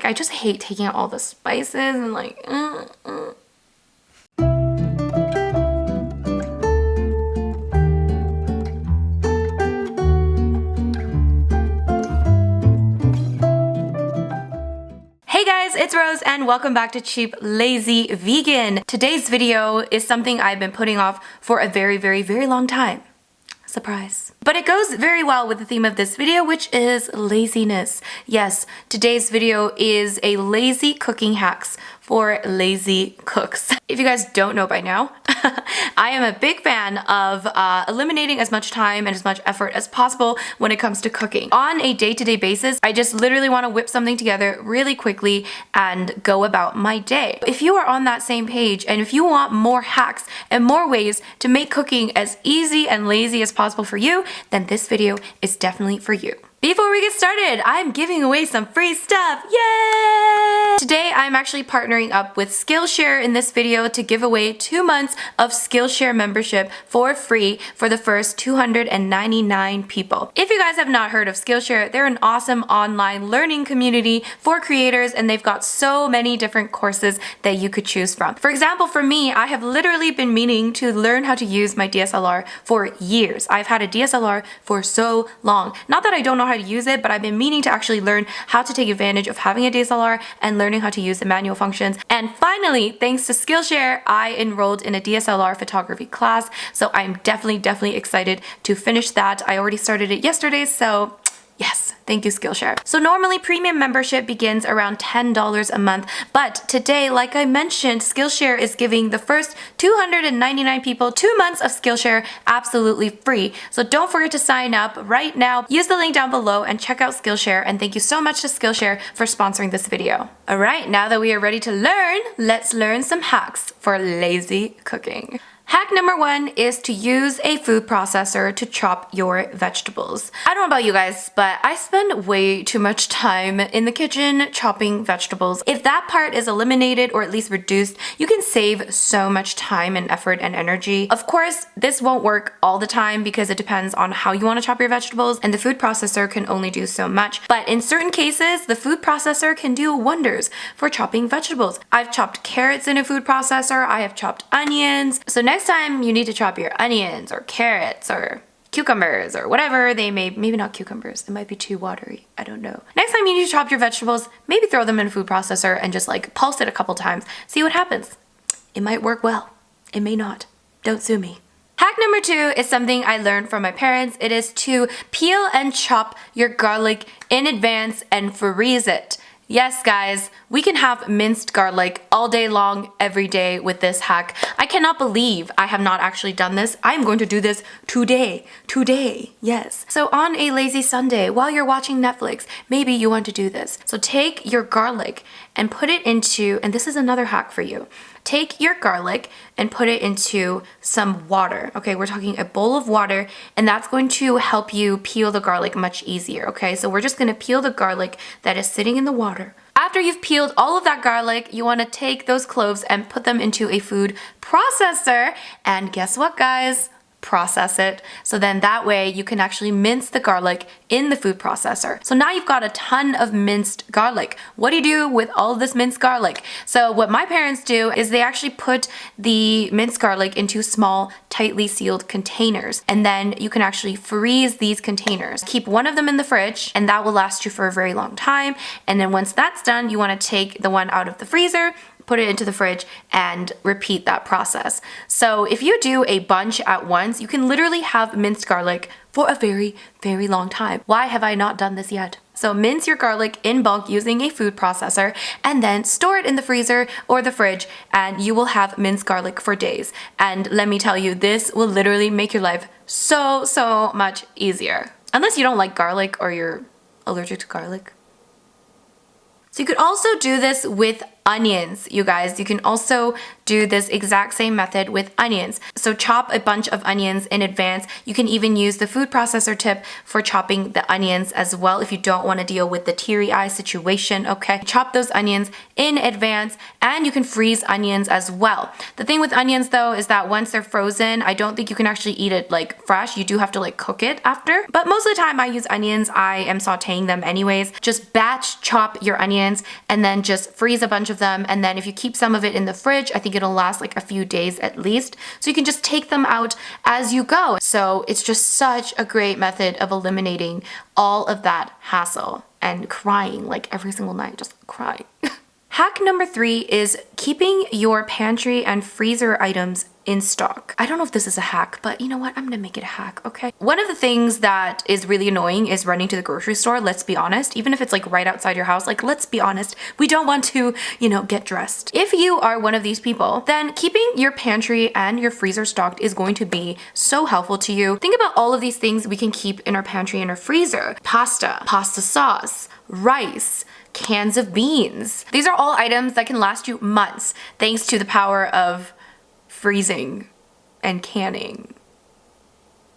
I just hate taking out all the spices and like, Hey guys, it's Rose and welcome back to Cheap Lazy Vegan. Today's video is something I've been putting off for a very long time. Surprise. But it goes very well with the theme of this video, which is laziness. Yes, today's video is a lazy cooking hacks for lazy cooks. If you guys don't know by now, I am a big fan of eliminating as much time and as much effort as possible when it comes to cooking. On a day-to-day basis, I just literally want to whip something together really quickly and go about my day. If you are on that same page and if you want more hacks and more ways to make cooking as easy and lazy as possible for you, then this video is definitely for you. Before we get started, I'm giving away some free stuff. Yay! Today, I'm actually partnering up with Skillshare in this video to give away 2 months of Skillshare membership for free for the first 299 people. If you guys have not heard of Skillshare, they're an awesome online learning community for creators and they've got so many different courses that you could choose from. For example, for me, I have literally been meaning to learn how to use my DSLR for years. I've had a DSLR for so long. Not that I don't know how to use it, but I've been meaning to actually learn how to take advantage of having a DSLR and learning how to use the manual functions. And finally, thanks to Skillshare, I enrolled in a DSLR photography class. So I'm definitely excited to finish that. I already started it yesterday, so yes, thank you Skillshare. So normally premium membership begins around $10 a month, but today, like I mentioned, Skillshare is giving the first 299 people 2 months of Skillshare absolutely free. So don't forget to sign up right now. Use the link down below and check out Skillshare, and thank you so much to Skillshare for sponsoring this video. All right, now that we are ready to learn, let's learn some hacks for lazy cooking. Hack number 1 is to use a food processor to chop your vegetables. I don't know about you guys, but I spend way too much time in the kitchen chopping vegetables. If that part is eliminated or at least reduced, you can save so much time and effort and energy. Of course, this won't work all the time because it depends on how you want to chop your vegetables and the food processor can only do so much. But in certain cases, the food processor can do wonders for chopping vegetables. I've chopped carrots in a food processor. I have chopped onions. So next time you need to chop your onions or carrots or cucumbers or whatever they may, maybe not cucumbers, it might be too watery, I don't know. Next time you need to chop your vegetables, maybe throw them in a food processor and just like pulse it a couple times, see what happens. It might work well, it may not, don't sue me. Hack number 2 is something I learned from my parents. It is to peel and chop your garlic in advance and freeze it. Yes, guys, we can have minced garlic all day long, every day with this hack. I cannot believe I have not actually done this. I'm going to do this today, yes. So on a lazy Sunday, while you're watching Netflix, maybe you want to do this. So take your garlic and put it into, and this is another hack for you. Take your garlic and put it into some water. Okay, we're talking a bowl of water, and that's going to help you peel the garlic much easier. Okay, so we're just gonna peel the garlic that is sitting in the water. After you've peeled all of that garlic, you wanna take those cloves and put them into a food processor. And guess what, guys? Process it. So then that way you can actually mince the garlic in the food processor. So now you've got a ton of minced garlic. What do you do with all of this minced garlic? So what my parents do is they actually put the minced garlic into small, tightly sealed containers. And then you can actually freeze these containers. Keep one of them in the fridge and that will last you for a very long time. And then once that's done, you want to take the one out of the freezer, put it into the fridge, and repeat that process. So if you do a bunch at once, you can literally have minced garlic for a very long time. Why have I not done this yet? So mince your garlic in bulk using a food processor and then store it in the freezer or the fridge and you will have minced garlic for days. And let me tell you, this will literally make your life so much easier. Unless you don't like garlic or you're allergic to garlic. So you could also do this with onions, you guys. You can also do this exact same method with onions. So chop a bunch of onions in advance. You can even use the food processor tip for chopping the onions as well if you don't want to deal with the teary eye situation, okay? Chop those onions in advance, and you can freeze onions as well. The thing with onions though is that once they're frozen, I don't think you can actually eat it like fresh. You do have to like cook it after. But most of the time I use onions, I am sauteing them anyways. Just batch chop your onions and then just freeze a bunch of them, and then if you keep some of it in the fridge, I think it'll last like a few days at least. So you can just take them out as you go. So it's just such a great method of eliminating all of that hassle and crying like every single night, just crying. Hack number 3 is keeping your pantry and freezer items in stock. I don't know if this is a hack, but you know what? I'm gonna make it a hack, okay? One of the things that is really annoying is running to the grocery store, let's be honest. Even if it's like right outside your house, like let's be honest, we don't want to, you know, get dressed. If you are one of these people, then keeping your pantry and your freezer stocked is going to be so helpful to you. Think about all of these things we can keep in our pantry and our freezer. Pasta, pasta sauce, rice, cans of beans. These are all items that can last you months thanks to the power of freezing and canning.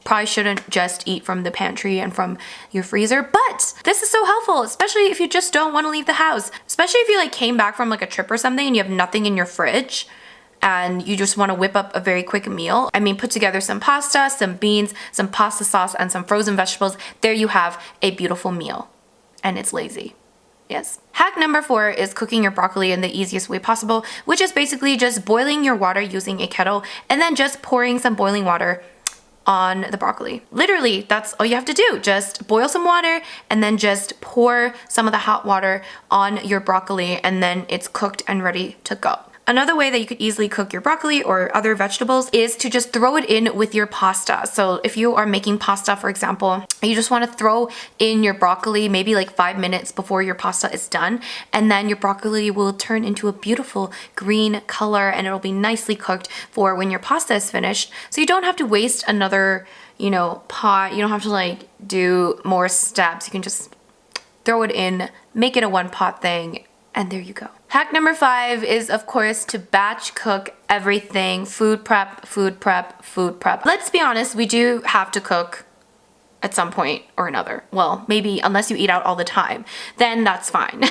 Probably shouldn't just eat from the pantry and from your freezer, but this is so helpful, especially if you just don't want to leave the house. Especially if you like came back from like a trip or something and you have nothing in your fridge and you just want to whip up a very quick meal. I mean, put together some pasta, some beans, some pasta sauce, and some frozen vegetables. There you have a beautiful meal, and it's lazy. Yes. Hack number 4 is cooking your broccoli in the easiest way possible, which is basically just boiling your water using a kettle and then just pouring some boiling water on the broccoli. Literally, that's all you have to do. Just boil some water and then just pour some of the hot water on your broccoli, and then it's cooked and ready to go. Another way that you could easily cook your broccoli or other vegetables is to just throw it in with your pasta. So if you are making pasta, for example, you just want to throw in your broccoli maybe like 5 minutes before your pasta is done, and then your broccoli will turn into a beautiful green color and it'll be nicely cooked for when your pasta is finished. So you don't have to waste another, you know, pot. You don't have to like do more steps. You can just throw it in, make it a one pot thing, and there you go. Hack number 5 is, of course, to batch cook everything. Food prep, food prep, food prep. Let's be honest, we do have to cook at some point or another. Well, maybe unless you eat out all the time, then that's fine.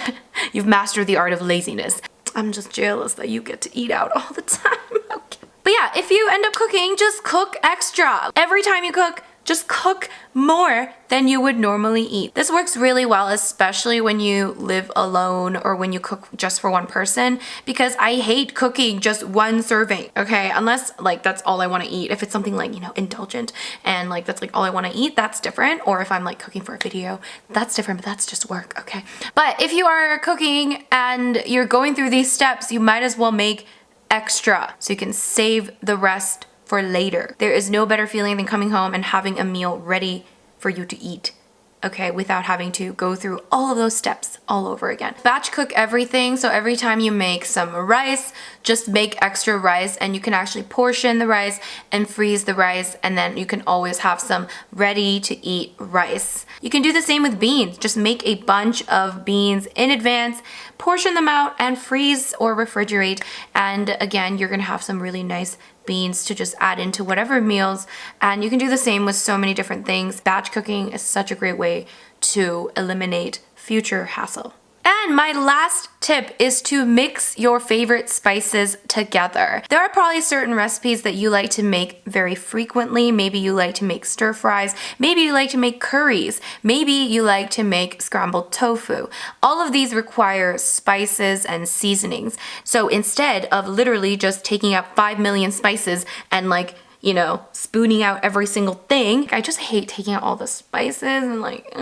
You've mastered the art of laziness. I'm just jealous that you get to eat out all the time. Okay. But yeah, if you end up cooking, just cook extra. Every time you cook, just cook more than you would normally eat. This works really well, especially when you live alone or when you cook just for one person, because I hate cooking just one serving, okay? Unless like that's all I want to eat. If it's something like, you know, indulgent and like that's like all I want to eat, that's different. Or if I'm like cooking for a video, that's different, but that's just work, okay? But if you are cooking and you're going through these steps, you might as well make extra so you can save the rest for later. There is no better feeling than coming home and having a meal ready for you to eat, okay, without having to go through all of those steps all over again. Batch cook everything, so every time you make some rice, just make extra rice, and you can actually portion the rice and freeze the rice, and then you can always have some ready to eat rice. You can do the same with beans. Just make a bunch of beans in advance, portion them out, and freeze or refrigerate, and again, you're gonna have some really nice beans to just add into whatever meals. And you can do the same with so many different things. Batch cooking is such a great way to eliminate future hassle. And my last tip is to mix your favorite spices together. There are probably certain recipes that you like to make very frequently. Maybe you like to make stir fries. Maybe you like to make curries. Maybe you like to make scrambled tofu. All of these require spices and seasonings. So instead of literally just taking up 5 million spices and like, you know, spooning out every single thing, I just hate taking out all the spices and like,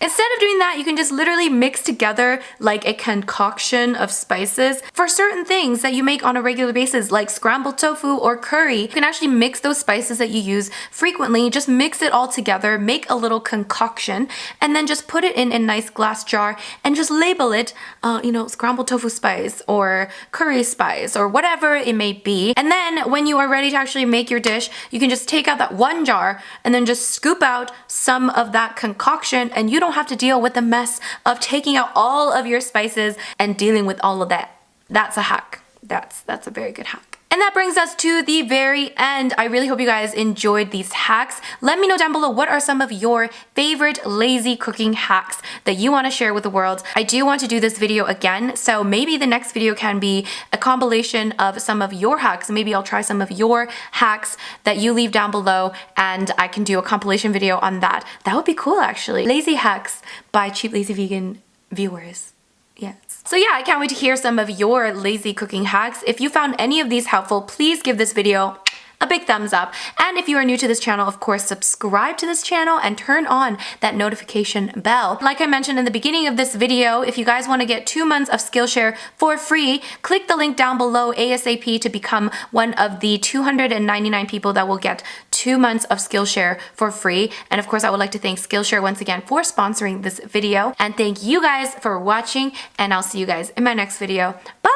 Instead of doing that, you can just literally mix together like a concoction of spices for certain things that you make on a regular basis, like scrambled tofu or curry. You can actually mix those spices that you use frequently, just mix it all together, make a little concoction, and then just put it in a nice glass jar and just label it, you know, scrambled tofu spice or curry spice or whatever it may be. And then when you are ready to actually make your dish, you can just take out that one jar and then just scoop out some of that concoction, and you don't don't have to deal with the mess of taking out all of your spices and dealing with all of that. That's a hack. That's a very good hack. And that brings us to the very end. I really hope you guys enjoyed these hacks. Let me know down below what are some of your favorite lazy cooking hacks that you want to share with the world. I do want to do this video again, so maybe the next video can be a compilation of some of your hacks. Maybe I'll try some of your hacks that you leave down below and I can do a compilation video on that. That would be cool actually. Lazy hacks by Cheap Lazy Vegan viewers. Yes. So yeah, I can't wait to hear some of your lazy cooking hacks. If you found any of these helpful, please give this video a big thumbs up. And if you are new to this channel, of course, subscribe to this channel and turn on that notification bell. Like I mentioned in the beginning of this video, if you guys want to get 2 months of Skillshare for free, click the link down below ASAP to become one of the 299 people that will get 2 months of Skillshare for free. And of course, I would like to thank Skillshare once again for sponsoring this video. And thank you guys for watching, and I'll see you guys in my next video. Bye!